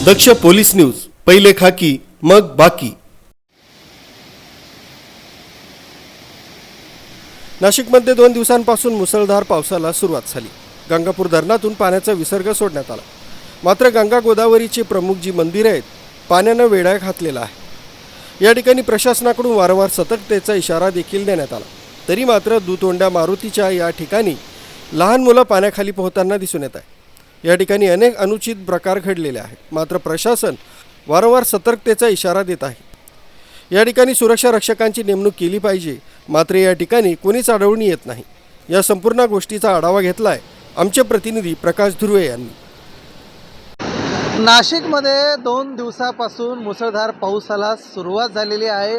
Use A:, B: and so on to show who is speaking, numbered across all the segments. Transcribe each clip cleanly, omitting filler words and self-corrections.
A: दक्ष police news, पहिले खाकी मग बाकी। नाशिकमध्ये 2 दिवसांपासून मुसळधार पावसाला सुरुवात झाली। गंगापूर धरणातून पाण्याचा विसर्ग सोडण्यात आला। मात्र गंगा गोदावरीची प्रमुख जी मंदिरे आहेत पाण्याने वेढा घातलेला आहे। या ठिकाणी प्रशासनाकडून वारंवार सतर्कतेचा इशारा देखील देण्यात आला। तरी मात्र दुतोंड्या मारुतीच्या या ठिकाणी लहान मुलं पाण्याखाली पोहताना दिसून येत आहे। या ठिकाणी अनेक अनुचित प्रकार घडलेले आहेत। मात्र प्रशासन वारंवार सतर्कतेचा इशारा देत आहे। या ठिकाणी सुरक्षा रक्षकांची नेमणूक केली पाहिजे, मात्र या ठिकाणी कोणीच आढळून येत नाही। या संपूर्ण गोष्टीचा आढावा घेतलाय आमचे प्रतिनिधी प्रकाश धुर्वे यांनी।
B: नाशिकमध्ये 2 दिवसापासून मुसळधार पावसाला सुरुवात झालेली आहे।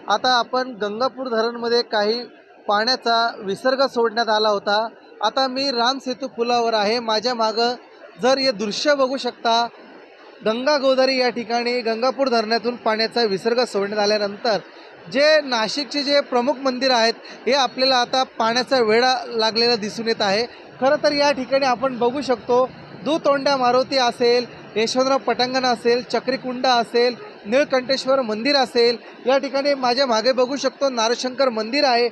B: आता आपण गंगापूर धरणमध्ये काही पाण्याचा विसर्ग सोडण्यात आला होता। आता मी रामसेतू पुलावर आहे। माझ्या मागं जर हे दृश्य बघू शकता, गंगा गोदावरी या ठिकाणी गंगापूर धरणातून पाण्याचा विसर्ग सोडण्यात आल्यानंतर जे नाशिकचे जे प्रमुख मंदिर आहेत हे आपल्याला आता पाण्याचा वेढा लागलेला दिसून येत आहे। खरं तर या ठिकाणी आपण बघू शकतो, दुतोंड्या मारुती असेल, यशवंतराव पटांगण असेल, चक्रीकुंड असेल, निळकंठेश्वर मंदिर असेल, या ठिकाणी माझ्या मागे बघू शकतो नारशंकर मंदिर आहे।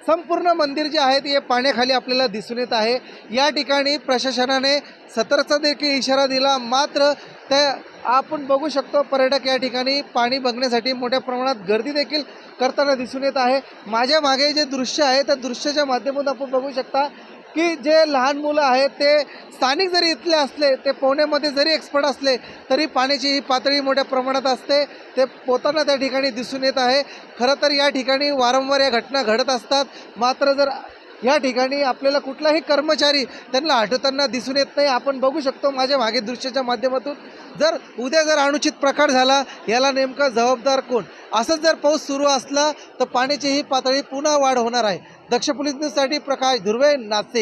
B: संपूर्ण मंदिर जे आहेत हे पाण्याखाली आपल्याला दिसून येत आहे। या ठिकाणी प्रशासनाने सतर्कता देखील इशारा दिला, मात्र त्या आपण बघू शकतो पर्यटक या ठिकाणी पाणी बघण्यासाठी मोठ्या प्रमाणात गर्दी देखील करताना दिसून येत आहे। माझ्या मागे जे दृश्य आहे त्या दृश्याच्या माध्यमातून आपण बघू शकता की जे लहान मुलं आहेत ते स्थानिक जरी इथले असले, ते पोहण्यामध्ये जरी एक्सपर्ट असले तरी पाण्याची ही पातळी मोठ्या प्रमाणात असते, ते पोहताना त्या ठिकाणी दिसून येत आहे। खरं तर या ठिकाणी वारंवार या घटना घडत असतात, मात्र जर या ठिकाणी आपल्याला कुठलाही कर्मचारी त्यांना आढळताना दिसून येत नाही। आपण बघू शकतो माझ्या मागे दृश्याच्या माध्यमातून, जर उद्या जर अनुचित प्रकार झाला याला नेमका जबाबदार कोण? असंच जर पाऊस सुरू असला तर पाण्याची ही पातळी पुन्हा वाढ होणार आहे। दक्ष पोलीस न्यूजसाठी प्रकाश धुर्वे, नाशिक।